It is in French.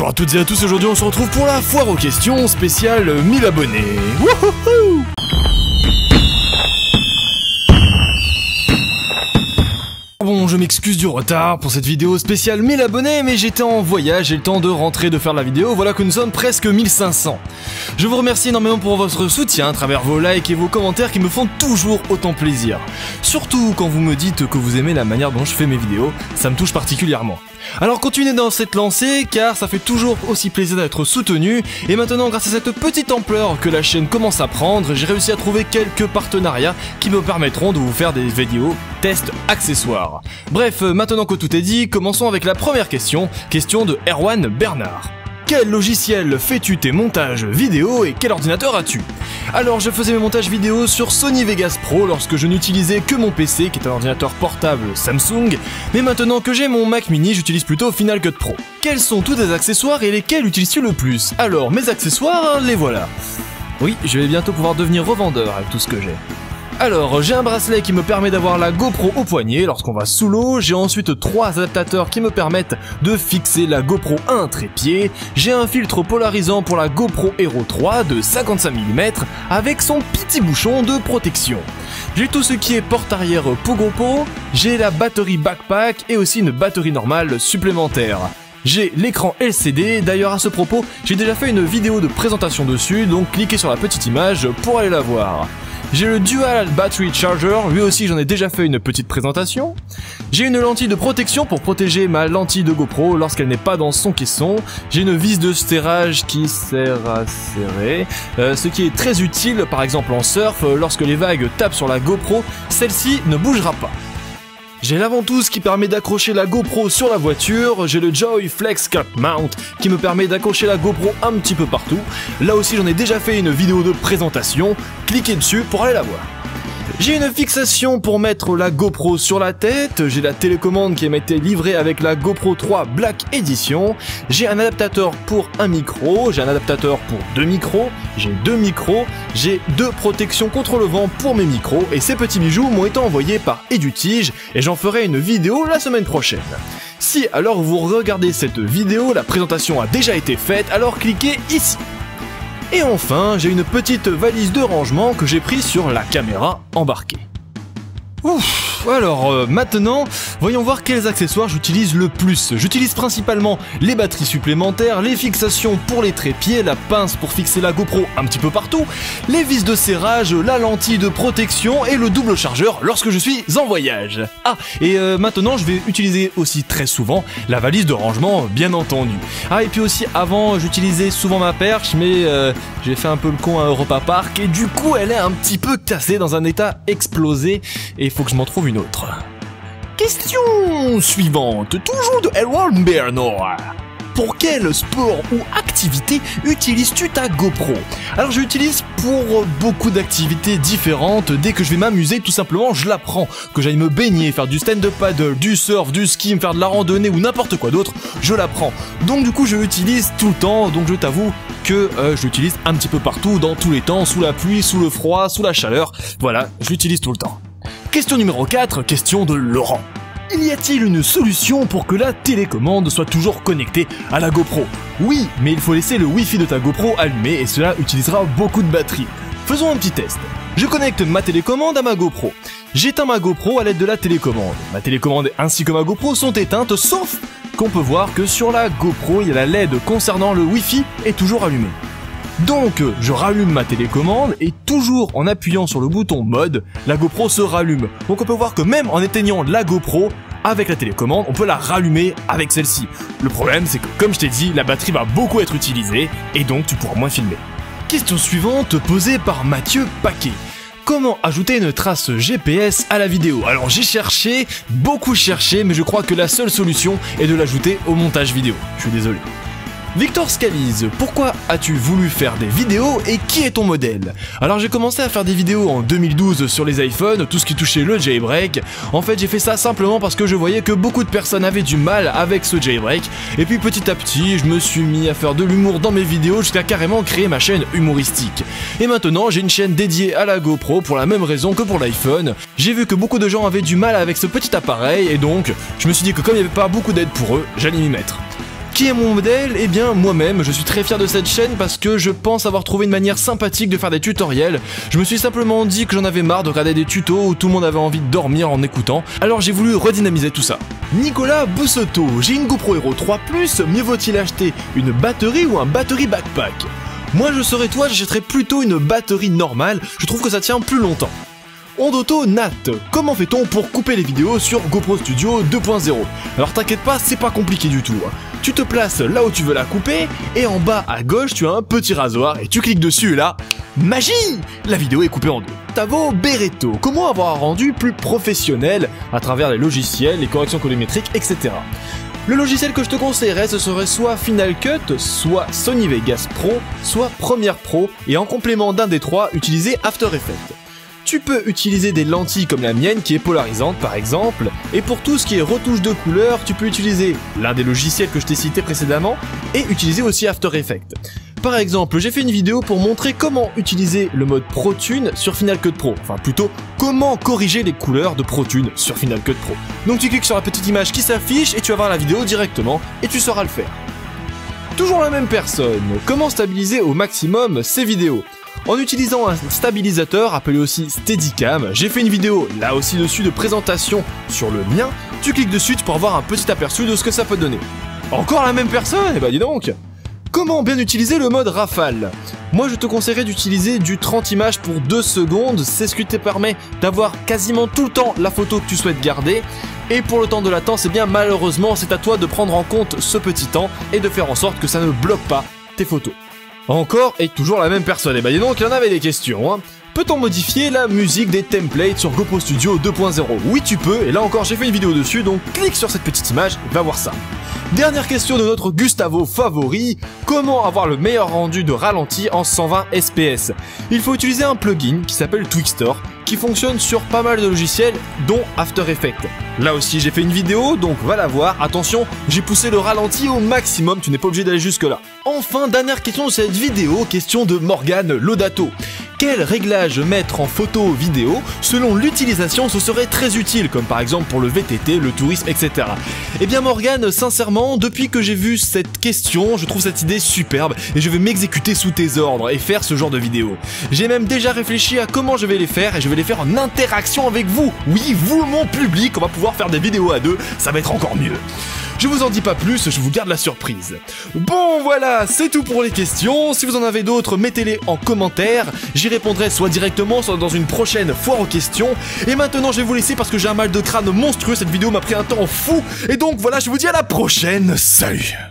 Bonjour à toutes et à tous, aujourd'hui on se retrouve pour la foire aux questions spéciale 1000 abonnés. Wouhouhou! Bon, je m'excuse du retard pour cette vidéo spéciale 1000 abonnés, mais j'étais en voyage, j'ai le temps de rentrer, de faire la vidéo, voilà que nous sommes presque 1500. Je vous remercie énormément pour votre soutien à travers vos likes et vos commentaires qui me font toujours autant plaisir. Surtout quand vous me dites que vous aimez la manière dont je fais mes vidéos, ça me touche particulièrement. Alors continuez dans cette lancée car ça fait toujours aussi plaisir d'être soutenu, et maintenant grâce à cette petite ampleur que la chaîne commence à prendre, j'ai réussi à trouver quelques partenariats qui me permettront de vous faire des vidéos tests accessoires. Bref, maintenant que tout est dit, commençons avec la première question de Erwan Bernard. Quel logiciel fais-tu tes montages vidéo et quel ordinateur as-tu? Alors je faisais mes montages vidéo sur Sony Vegas Pro lorsque je n'utilisais que mon PC qui est un ordinateur portable Samsung, mais maintenant que j'ai mon Mac mini j'utilise plutôt Final Cut Pro. Quels sont tous tes accessoires et lesquels utilises-tu le plus? Alors mes accessoires, les voilà. Oui, je vais bientôt pouvoir devenir revendeur avec tout ce que j'ai. Alors, j'ai un bracelet qui me permet d'avoir la GoPro au poignet lorsqu'on va sous l'eau, j'ai ensuite 3 adaptateurs qui me permettent de fixer la GoPro à un trépied, j'ai un filtre polarisant pour la GoPro Hero 3 de 55 mm avec son petit bouchon de protection. J'ai tout ce qui est porte-arrière pour GoPro, j'ai la batterie backpack et aussi une batterie normale supplémentaire. J'ai l'écran LCD, d'ailleurs à ce propos, j'ai déjà fait une vidéo de présentation dessus, donc cliquez sur la petite image pour aller la voir. J'ai le Dual Battery Charger, lui aussi j'en ai déjà fait une petite présentation. J'ai une lentille de protection pour protéger ma lentille de GoPro lorsqu'elle n'est pas dans son caisson. J'ai une vis de serrage qui sert à serrer, ce qui est très utile par exemple en surf, lorsque les vagues tapent sur la GoPro, celle-ci ne bougera pas. J'ai la ventouse qui permet d'accrocher la GoPro sur la voiture, j'ai le Joy Flex Cap Mount qui me permet d'accrocher la GoPro un petit peu partout. Là aussi j'en ai déjà fait une vidéo de présentation, cliquez dessus pour aller la voir. J'ai une fixation pour mettre la GoPro sur la tête, j'ai la télécommande qui m'a été livrée avec la GoPro 3 Black Edition, j'ai un adaptateur pour un micro, j'ai un adaptateur pour 2 micros, j'ai 2 micros, j'ai 2 protections contre le vent pour mes micros, et ces petits bijoux m'ont été envoyés par Edutige, et j'en ferai une vidéo la semaine prochaine. Si alors vous regardez cette vidéo, la présentation a déjà été faite, alors cliquez ici. Et enfin, j'ai une petite valise de rangement que j'ai prise sur la caméra embarquée. Ouf, alors maintenant, voyons voir quels accessoires j'utilise le plus. J'utilise principalement les batteries supplémentaires, les fixations pour les trépieds, la pince pour fixer la GoPro un petit peu partout, les vis de serrage, la lentille de protection et le double chargeur lorsque je suis en voyage. Ah, et maintenant je vais utiliser aussi très souvent la valise de rangement, bien entendu. Ah, et puis aussi avant j'utilisais souvent ma perche, mais j'ai fait un peu le con à Europa Park et du coup elle est un petit peu cassée dans un état explosé et il faut que je m'en trouve une autre. Question suivante, toujours de Erwan Bernard. Pour quel sport ou activité utilises-tu ta GoPro? Alors je l'utilise pour beaucoup d'activités différentes. Dès que je vais m'amuser, tout simplement je la prends. Que j'aille me baigner, faire du stand-up paddle, du surf, du ski, me faire de la randonnée ou n'importe quoi d'autre, je la prends. Donc du coup je l'utilise tout le temps, donc je t'avoue que je l'utilise un petit peu partout, dans tous les temps, sous la pluie, sous le froid, sous la chaleur. Voilà, je l'utilise tout le temps. Question numéro 4, question de Laurent. Y a-t-il une solution pour que la télécommande soit toujours connectée à la GoPro? Oui, mais il faut laisser le Wi-Fi de ta GoPro allumé et cela utilisera beaucoup de batterie. Faisons un petit test. Je connecte ma télécommande à ma GoPro. J'éteins ma GoPro à l'aide de la télécommande. Ma télécommande ainsi que ma GoPro sont éteintes, sauf qu'on peut voir que sur la GoPro, il y a la LED concernant le Wi-Fi est toujours allumée. Donc, je rallume ma télécommande et toujours en appuyant sur le bouton mode, la GoPro se rallume. Donc on peut voir que même en éteignant la GoPro, avec la télécommande, on peut la rallumer avec celle-ci. Le problème, c'est que comme je t'ai dit, la batterie va beaucoup être utilisée et donc tu pourras moins filmer. Question suivante posée par Mathieu Paquet. Comment ajouter une trace GPS à la vidéo? Alors j'ai cherché, beaucoup cherché, mais je crois que la seule solution est de l'ajouter au montage vidéo. Je suis désolé. Victor Scalise, pourquoi as-tu voulu faire des vidéos et qui est ton modèle? Alors j'ai commencé à faire des vidéos en 2012 sur les iPhones, tout ce qui touchait le jailbreak. En fait j'ai fait ça simplement parce que je voyais que beaucoup de personnes avaient du mal avec ce jailbreak. Et puis petit à petit je me suis mis à faire de l'humour dans mes vidéos jusqu'à carrément créer ma chaîne humoristique. Et maintenant j'ai une chaîne dédiée à la GoPro pour la même raison que pour l'iPhone. J'ai vu que beaucoup de gens avaient du mal avec ce petit appareil et donc je me suis dit que comme il n'y avait pas beaucoup d'aide pour eux, j'allais m'y mettre. Qui est mon modèle? Eh bien moi-même, je suis très fier de cette chaîne parce que je pense avoir trouvé une manière sympathique de faire des tutoriels. Je me suis simplement dit que j'en avais marre de regarder des tutos où tout le monde avait envie de dormir en écoutant, alors j'ai voulu redynamiser tout ça. Nicolas Boussotto, j'ai une GoPro Hero 3+, mieux vaut-il acheter une batterie ou un battery backpack? Moi je serais toi, j'achèterais plutôt une batterie normale, je trouve que ça tient plus longtemps. Ondoto Nat, comment fait-on pour couper les vidéos sur GoPro Studio 2.0? Alors t'inquiète pas, c'est pas compliqué du tout. Tu te places là où tu veux la couper, et en bas à gauche tu as un petit rasoir, et tu cliques dessus et là, magie! La vidéo est coupée en deux. Tavo Beretto, comment avoir un rendu plus professionnel à travers les logiciels, les corrections colorimétriques, etc. Le logiciel que je te conseillerais, ce serait soit Final Cut, soit Sony Vegas Pro, soit Premiere Pro, et en complément d'un des trois, utiliser After Effects. Tu peux utiliser des lentilles comme la mienne qui est polarisante par exemple, et pour tout ce qui est retouche de couleurs, tu peux utiliser l'un des logiciels que je t'ai cité précédemment, et utiliser aussi After Effects. Par exemple, j'ai fait une vidéo pour montrer comment utiliser le mode ProTune sur Final Cut Pro, enfin plutôt comment corriger les couleurs de ProTune sur Final Cut Pro. Donc tu cliques sur la petite image qui s'affiche et tu vas voir la vidéo directement et tu sauras le faire. Toujours la même personne, comment stabiliser au maximum ces vidéos? En utilisant un stabilisateur appelé aussi Steadicam, j'ai fait une vidéo là aussi dessus de présentation sur le mien, tu cliques dessus pour avoir un petit aperçu de ce que ça peut donner. Encore la même personne? Eh bah dis donc! Comment bien utiliser le mode rafale? Moi je te conseillerais d'utiliser du 30 images pour 2 secondes, c'est ce qui te permet d'avoir quasiment tout le temps la photo que tu souhaites garder. Et pour le temps de latence, eh bien malheureusement c'est à toi de prendre en compte ce petit temps et de faire en sorte que ça ne bloque pas tes photos. Encore et toujours la même personne, et bah dis donc il y en avait des questions hein. Peut-on modifier la musique des templates sur GoPro Studio 2.0? Oui tu peux, et là encore j'ai fait une vidéo dessus, donc clique sur cette petite image et va voir ça. Dernière question de notre Gustavo favori, comment avoir le meilleur rendu de ralenti en 120 fps? Il faut utiliser un plugin qui s'appelle Twixtor, qui fonctionne sur pas mal de logiciels, dont After Effects. Là aussi j'ai fait une vidéo, donc va la voir, attention, j'ai poussé le ralenti au maximum, tu n'es pas obligé d'aller jusque là. Enfin, dernière question de cette vidéo, question de Morgane Lodato. Quel réglage mettre en photo vidéo? Selon l'utilisation, ce serait très utile, comme par exemple pour le VTT, le tourisme, etc. Eh bien Morgane, sincèrement, depuis que j'ai vu cette question, je trouve cette idée superbe et je vais m'exécuter sous tes ordres et faire ce genre de vidéo. J'ai même déjà réfléchi à comment je vais les faire et je vais les faire en interaction avec vous. Oui, vous, mon public, on va pouvoir faire des vidéos à deux, ça va être encore mieux. Je vous en dis pas plus, je vous garde la surprise. Bon voilà, c'est tout pour les questions. Si vous en avez d'autres, mettez-les en commentaire. J'y répondrai soit directement, soit dans une prochaine foire aux questions. Et maintenant, je vais vous laisser parce que j'ai un mal de crâne monstrueux. Cette vidéo m'a pris un temps fou. Et donc voilà, je vous dis à la prochaine. Salut!